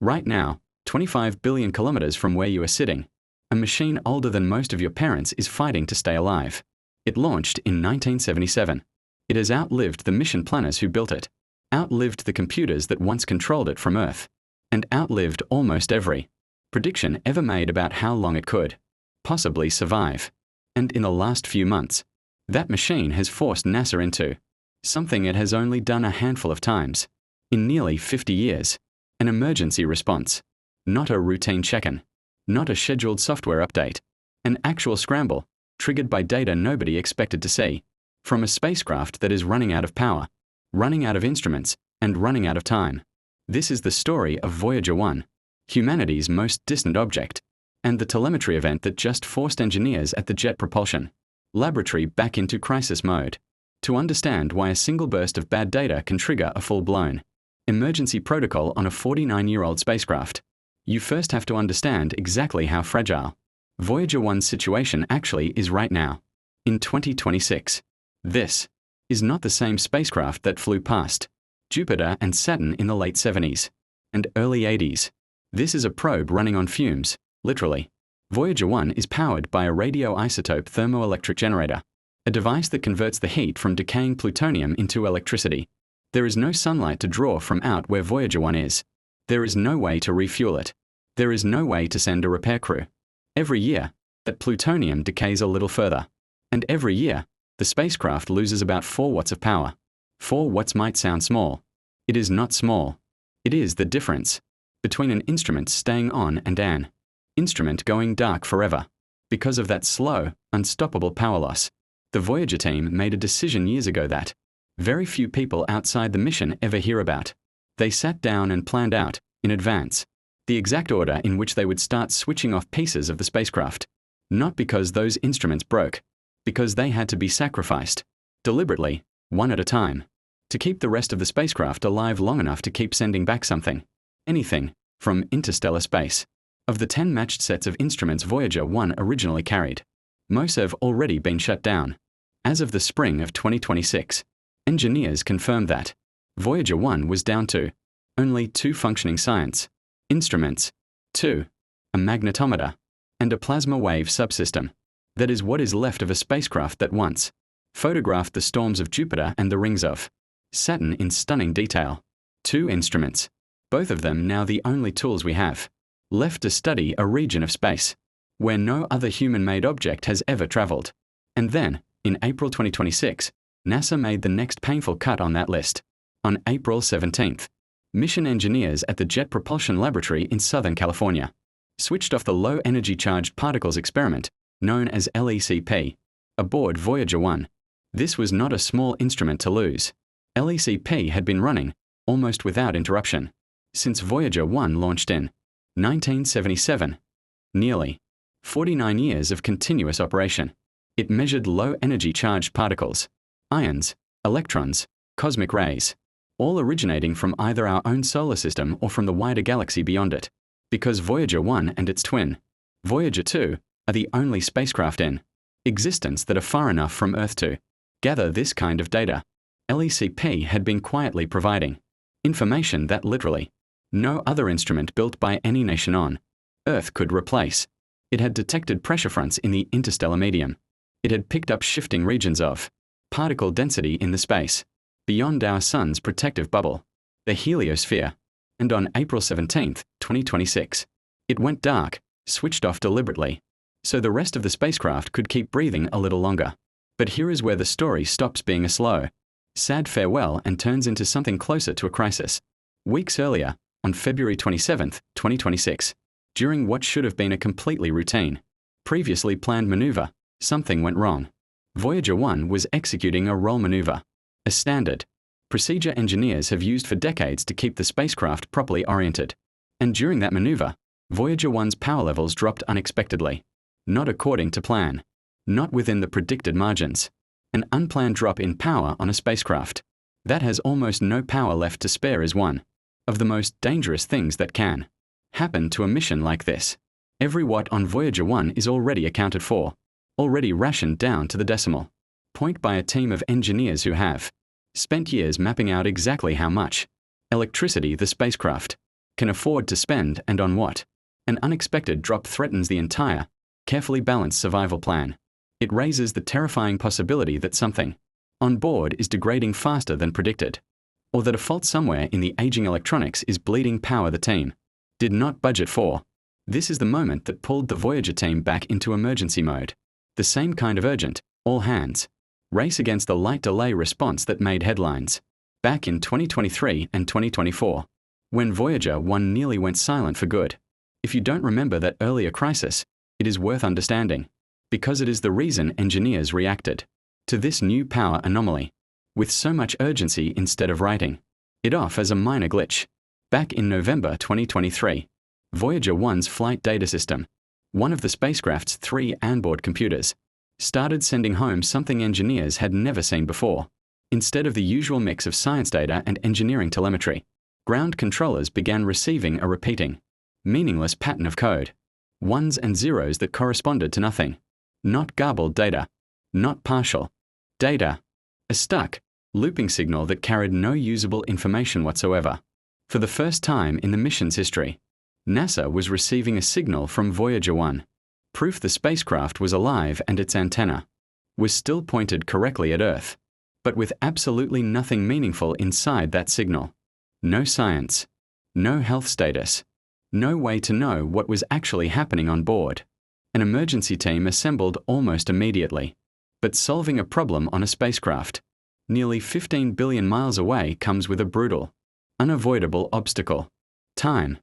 Right now, 25 billion kilometers from where you are sitting, a machine older than most of your parents is fighting to stay alive. It launched in 1977. It has outlived the mission planners who built it, outlived the computers that once controlled it from Earth, and outlived almost every prediction ever made about how long it could possibly survive. And in the last few months, that machine has forced NASA into something it has only done a handful of times in nearly 50 years, an emergency response, not a routine check-in, not a scheduled software update, an actual scramble triggered by data nobody expected to see, from a spacecraft that is running out of power, running out of instruments, and running out of time. This is the story of Voyager 1, humanity's most distant object, and the telemetry event that just forced engineers at the Jet Propulsion Laboratory back into crisis mode, to understand why a single burst of bad data can trigger a full-blown emergency protocol on a 49-year-old spacecraft. You first have to understand exactly how fragile Voyager 1's situation actually is right now. In 2026, this is not the same spacecraft that flew past Jupiter and Saturn in the late 70s and early 80s. This is a probe running on fumes, literally. Voyager 1 is powered by a radioisotope thermoelectric generator, a device that converts the heat from decaying plutonium into electricity. There is no sunlight to draw from out where Voyager 1 is. There is no way to refuel it. There is no way to send a repair crew. Every year, that plutonium decays a little further. And every year, the spacecraft loses about 4 watts of power. 4 watts might sound small. It is not small. It is the difference between an instrument staying on and an instrument going dark forever. Because of that slow, unstoppable power loss, the Voyager team made a decision years ago that very few people outside the mission ever hear about. They sat down and planned out, in advance, the exact order in which they would start switching off pieces of the spacecraft. Not because those instruments broke, because they had to be sacrificed, deliberately, one at a time, to keep the rest of the spacecraft alive long enough to keep sending back something, anything, from interstellar space. Of the 10 matched sets of instruments Voyager 1 originally carried, most have already been shut down. As of the spring of 2026, engineers confirmed that Voyager 1 was down to only 2 functioning science instruments, 2, a magnetometer, and a plasma wave subsystem. That is what is left of a spacecraft that once photographed the storms of Jupiter and the rings of Saturn in stunning detail. 2 instruments, both of them now the only tools we have left to study a region of space where no other human-made object has ever traveled. And then, in April 2026, NASA made the next painful cut on that list. On April 17th, mission engineers at the Jet Propulsion Laboratory in Southern California switched off the low-energy charged particles experiment, known as LECP, aboard Voyager 1. This was not a small instrument to lose. LECP had been running, almost without interruption, since Voyager 1 launched in 1977. Nearly 49 years of continuous operation. It measured low-energy charged particles, ions, electrons, cosmic rays, all originating from either our own solar system or from the wider galaxy beyond it. Because Voyager 1 and its twin, Voyager 2, are the only spacecraft in existence that are far enough from Earth to gather this kind of data. LECP had been quietly providing information that literally no other instrument built by any nation on Earth could replace. It had detected pressure fronts in the interstellar medium. It had picked up shifting regions of particle density in the space beyond our sun's protective bubble, the heliosphere. And on April 17, 2026, it went dark, switched off deliberately, so the rest of the spacecraft could keep breathing a little longer. But here is where the story stops being a slow, sad farewell and turns into something closer to a crisis. Weeks earlier, on February 27, 2026, during what should have been a completely routine, previously planned maneuver, something went wrong. Voyager 1 was executing a roll maneuver, a standard procedure engineers have used for decades to keep the spacecraft properly oriented. And during that maneuver, Voyager 1's power levels dropped unexpectedly. Not according to plan. Not within the predicted margins. An unplanned drop in power on a spacecraft that has almost no power left to spare is one of the most dangerous things that can happen to a mission like this. Every watt on Voyager 1 is already accounted for, already rationed down to the decimal point by a team of engineers who have spent years mapping out exactly how much electricity the spacecraft can afford to spend and on what. An unexpected drop threatens the entire, carefully balanced survival plan. It raises the terrifying possibility that something on board is degrading faster than predicted, or that a fault somewhere in the aging electronics is bleeding power the team did not budget for. This is the moment that pulled the Voyager team back into emergency mode. The same kind of urgent, all hands, race against the light delay response that made headlines back in 2023 and 2024, when Voyager 1 nearly went silent for good. If you don't remember that earlier crisis, it is worth understanding, because it is the reason engineers reacted to this new power anomaly with so much urgency instead of writing it off as a minor glitch. Back in November 2023, Voyager 1's flight data system, one of the spacecraft's 3 onboard computers, started sending home something engineers had never seen before. Instead of the usual mix of science data and engineering telemetry, ground controllers began receiving a repeating, meaningless pattern of code, 1's and 0's that corresponded to nothing. Not garbled data, not partial data, a stuck, looping signal that carried no usable information whatsoever. For the first time in the mission's history, NASA was receiving a signal from Voyager 1, proof the spacecraft was alive and its antenna was still pointed correctly at Earth, but with absolutely nothing meaningful inside that signal. No science, no health status, no way to know what was actually happening on board. An emergency team assembled almost immediately, but solving a problem on a spacecraft nearly 15 billion miles away comes with a brutal, unavoidable obstacle. Time.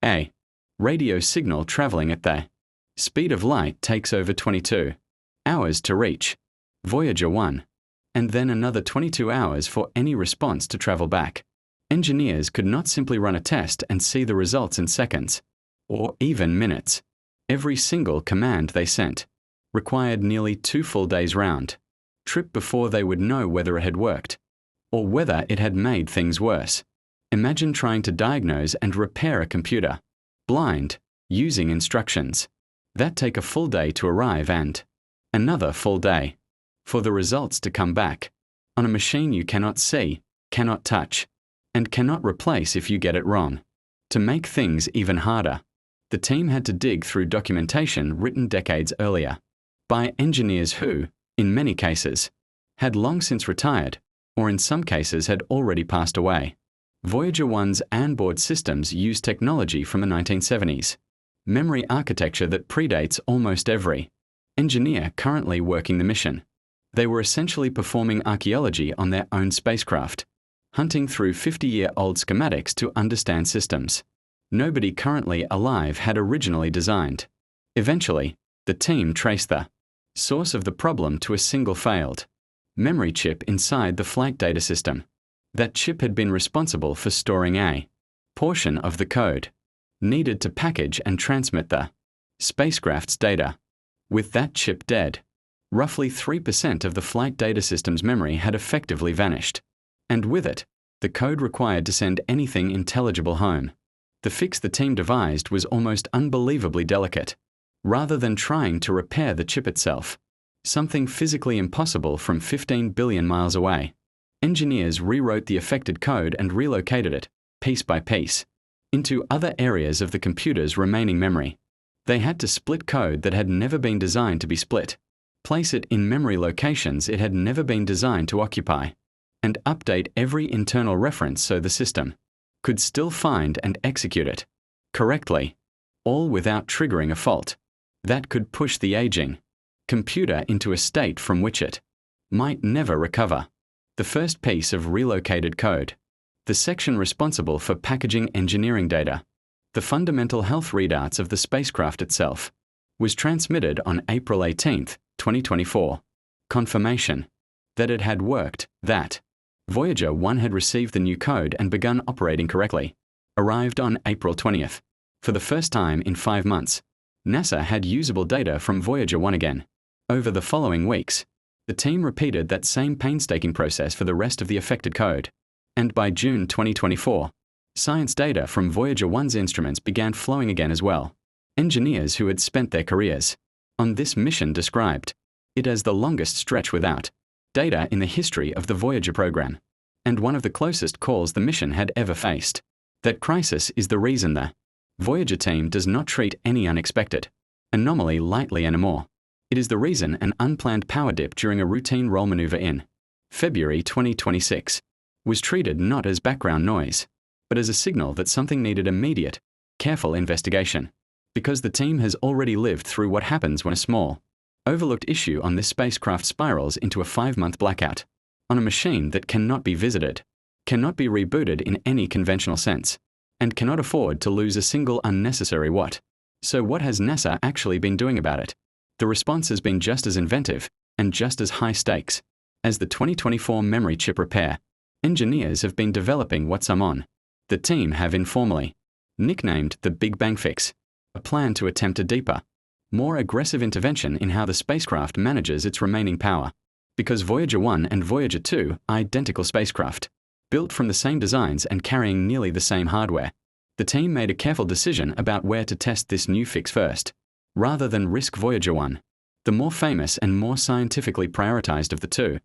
A radio signal traveling at the speed of light takes over 22 hours to reach Voyager 1, and then another 22 hours for any response to travel back. Engineers could not simply run a test and see the results in seconds, or even minutes. Every single command they sent required nearly 2 full days round trip before they would know whether it had worked, or whether it had made things worse. Imagine trying to diagnose and repair a computer, blind, using instructions that take a full day to arrive and another full day for the results to come back, on a machine you cannot see, cannot touch, and cannot replace if you get it wrong. To make things even harder, the team had to dig through documentation written decades earlier by engineers who, in many cases, had long since retired, or in some cases had already passed away. Voyager 1's onboard systems use technology from the 1970s, memory architecture that predates almost every engineer currently working the mission. They were essentially performing archaeology on their own spacecraft, hunting through 50-year-old schematics to understand systems nobody currently alive had originally designed. Eventually, the team traced the source of the problem to a single failed memory chip inside the flight data system. That chip had been responsible for storing a portion of the code needed to package and transmit the spacecraft's data. With that chip dead, roughly 3% of the flight data system's memory had effectively vanished, and with it, the code required to send anything intelligible home. The fix the team devised was almost unbelievably delicate. Rather than trying to repair the chip itself, something physically impossible from 15 billion miles away, engineers rewrote the affected code and relocated it, piece by piece, into other areas of the computer's remaining memory. They had to split code that had never been designed to be split, place it in memory locations it had never been designed to occupy, and update every internal reference so the system could still find and execute it correctly, all without triggering a fault that could push the aging computer into a state from which it might never recover. The first piece of relocated code, the section responsible for packaging engineering data, the fundamental health readouts of the spacecraft itself, was transmitted on April 18, 2024. Confirmation that it had worked, that Voyager 1 had received the new code and begun operating correctly, arrived on April 20th. For the first time in 5 months, NASA had usable data from Voyager 1 again. Over the following weeks, the team repeated that same painstaking process for the rest of the affected code, and by June 2024, science data from Voyager 1's instruments began flowing again as well. Engineers who had spent their careers on this mission described it as the longest stretch without data in the history of the Voyager program, and one of the closest calls the mission had ever faced. That crisis is the reason the Voyager team does not treat any unexpected anomaly lightly anymore. It is the reason an unplanned power dip during a routine roll maneuver in February 2026 was treated not as background noise, but as a signal that something needed immediate, careful investigation, because the team has already lived through what happens when a small, overlooked issue on this spacecraft spirals into a 5-month blackout on a machine that cannot be visited, cannot be rebooted in any conventional sense, and cannot afford to lose a single unnecessary what. So what has NASA actually been doing about it? The response has been just as inventive and just as high stakes as the 2024 memory chip repair. Engineers have been developing what some on the team have informally nicknamed the Big Bang Fix, a plan to attempt a deeper, more aggressive intervention in how the spacecraft manages its remaining power. Because Voyager 1 and Voyager 2 are identical spacecraft, built from the same designs and carrying nearly the same hardware, the team made a careful decision about where to test this new fix first, rather than risk Voyager 1, the more famous and more scientifically prioritized of the two.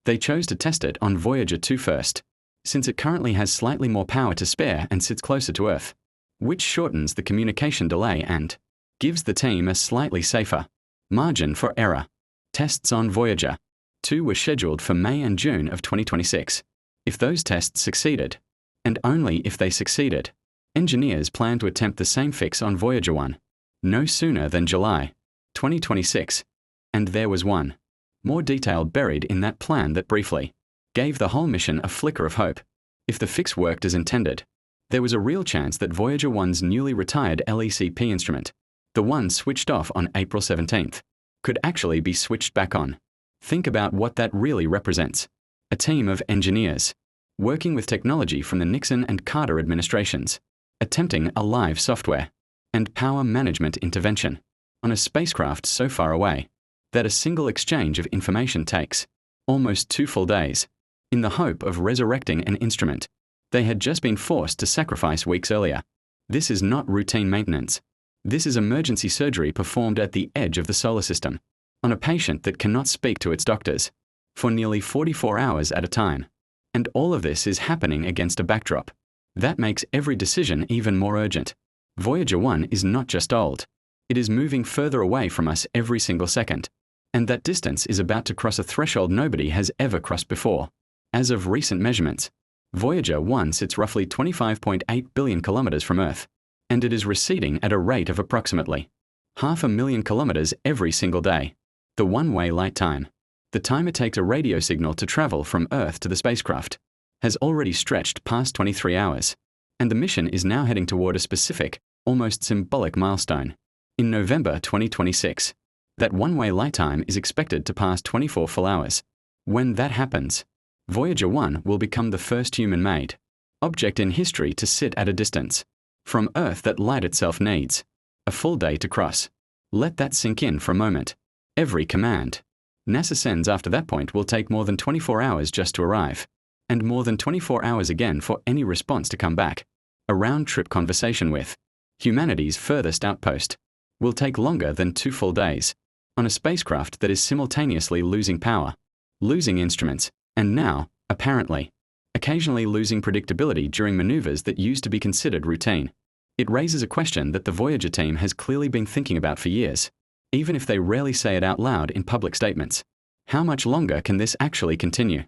They chose to test it on Voyager 2 first, since it currently has slightly more power to spare and sits closer to Earth, which shortens the communication delay and gives the team a slightly safer margin for error. Tests on Voyager 2 were scheduled for May and June of 2026. If those tests succeeded, and only if they succeeded, engineers plan to attempt the same fix on Voyager 1 no sooner than July 2026. And there was one more detail buried in that plan that briefly gave the whole mission a flicker of hope. If the fix worked as intended, there was a real chance that Voyager 1's newly retired LECP instrument, the one switched off on April 17th, could actually be switched back on. Think about what that really represents. A team of engineers working with technology from the Nixon and Carter administrations, attempting a live software and power management intervention on a spacecraft so far away that a single exchange of information takes almost 2 full days, in the hope of resurrecting an instrument they had just been forced to sacrifice weeks earlier. This is not routine maintenance. This is emergency surgery performed at the edge of the solar system, on a patient that cannot speak to its doctors, for nearly 44 hours at a time. And all of this is happening against a backdrop that makes every decision even more urgent. Voyager 1 is not just old. It is moving further away from us every single second. And that distance is about to cross a threshold nobody has ever crossed before. As of recent measurements, Voyager 1 sits roughly 25.8 billion kilometers from Earth, and it is receding at a rate of approximately 500,000 kilometers every single day. The one-way light time, the time it takes a radio signal to travel from Earth to the spacecraft, has already stretched past 23 hours, and the mission is now heading toward a specific, almost symbolic milestone. In November 2026, that one-way light time is expected to pass 24 full hours. When that happens, Voyager 1 will become the first human-made object in history to sit at a distance from Earth that light itself needs a full day to cross. Let that sink in for a moment. Every command NASA sends after that point will take more than 24 hours just to arrive, and more than 24 hours again for any response to come back. A round-trip conversation with humanity's furthest outpost will take longer than 2 full days, on a spacecraft that is simultaneously losing power, losing instruments, and now, apparently, occasionally losing predictability during maneuvers that used to be considered routine. It raises a question that the Voyager team has clearly been thinking about for years, even if they rarely say it out loud in public statements. How much longer can this actually continue?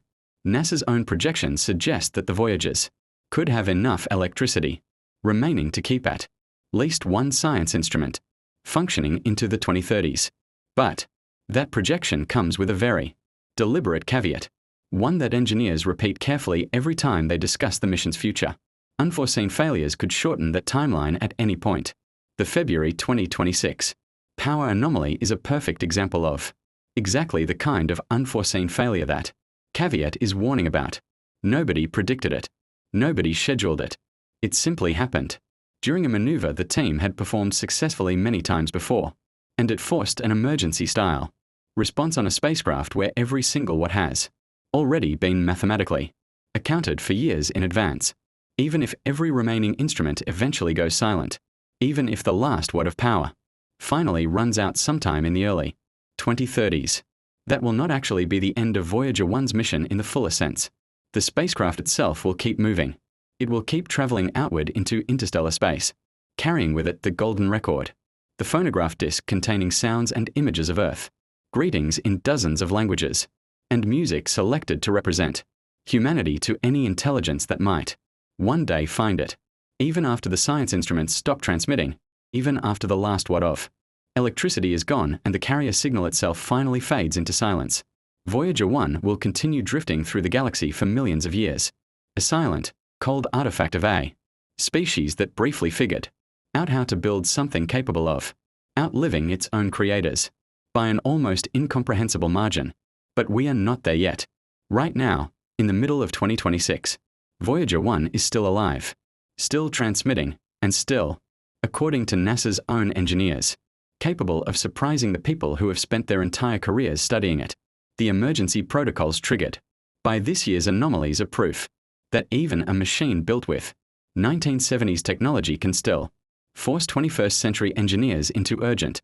NASA's own projections suggest that the Voyagers could have enough electricity remaining to keep at least one science instrument functioning into the 2030s. But that projection comes with a very deliberate caveat, one that engineers repeat carefully every time they discuss the mission's future. Unforeseen failures could shorten that timeline at any point. The February 2026 power anomaly is a perfect example of exactly the kind of unforeseen failure that caveat is warning about. Nobody predicted it. Nobody scheduled it. It simply happened during a maneuver the team had performed successfully many times before, and it forced an emergency-style response on a spacecraft where every single what has already been mathematically accounted for years in advance. Even if every remaining instrument eventually goes silent, even if the last watt of power finally runs out sometime in the early 2030s, that will not actually be the end of Voyager 1's mission in the fullest sense. The spacecraft itself will keep moving. It will keep traveling outward into interstellar space, carrying with it the golden record, the phonograph disc containing sounds and images of Earth, greetings in dozens of languages, and music selected to represent humanity to any intelligence that might one day find it, even after the science instruments stop transmitting, even after the last watt of electricity is gone and the carrier signal itself finally fades into silence. Voyager 1 will continue drifting through the galaxy for millions of years, a silent, cold artifact of a species that briefly figured out how to build something capable of outliving its own creators by an almost incomprehensible margin. But we are not there yet. Right now, in the middle of 2026, Voyager 1 is still alive, still transmitting, and still, according to NASA's own engineers, capable of surprising the people who have spent their entire careers studying it. The emergency protocols triggered by this year's anomalies are proof that even a machine built with 1970s technology can still force 21st century engineers into urgent,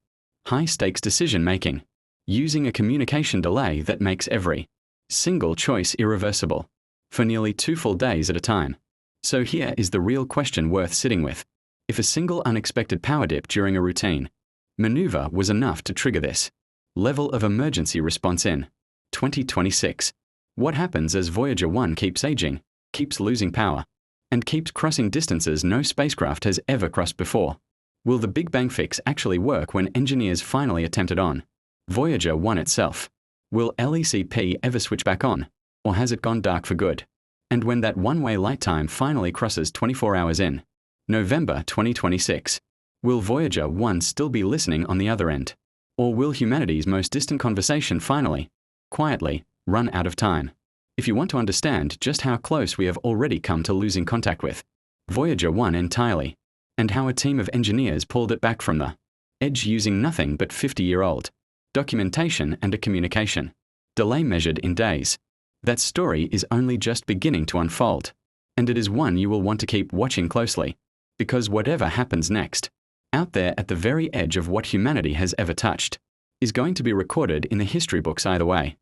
high-stakes decision-making, using a communication delay that makes every single choice irreversible for nearly 2 full days at a time. So here is the real question worth sitting with. If a single unexpected power dip during a routine maneuver was enough to trigger this level of emergency response in 2026, what happens as Voyager 1 keeps aging, keeps losing power, and keeps crossing distances no spacecraft has ever crossed before? Will the Big Bang fix actually work when engineers finally attempt it on Voyager 1 itself? Will LECP ever switch back on, or has it gone dark for good? And when that one-way light time finally crosses 24 hours in November 2026, will Voyager 1 still be listening on the other end? Or will humanity's most distant conversation finally, quietly, run out of time? If you want to understand just how close we have already come to losing contact with Voyager 1 entirely, and how a team of engineers pulled it back from the edge using nothing but 50-year-old documentation and a communication delay measured in days, that story is only just beginning to unfold, and it is one you will want to keep watching closely, because whatever happens next, out there at the very edge of what humanity has ever touched, is going to be recorded in the history books either way.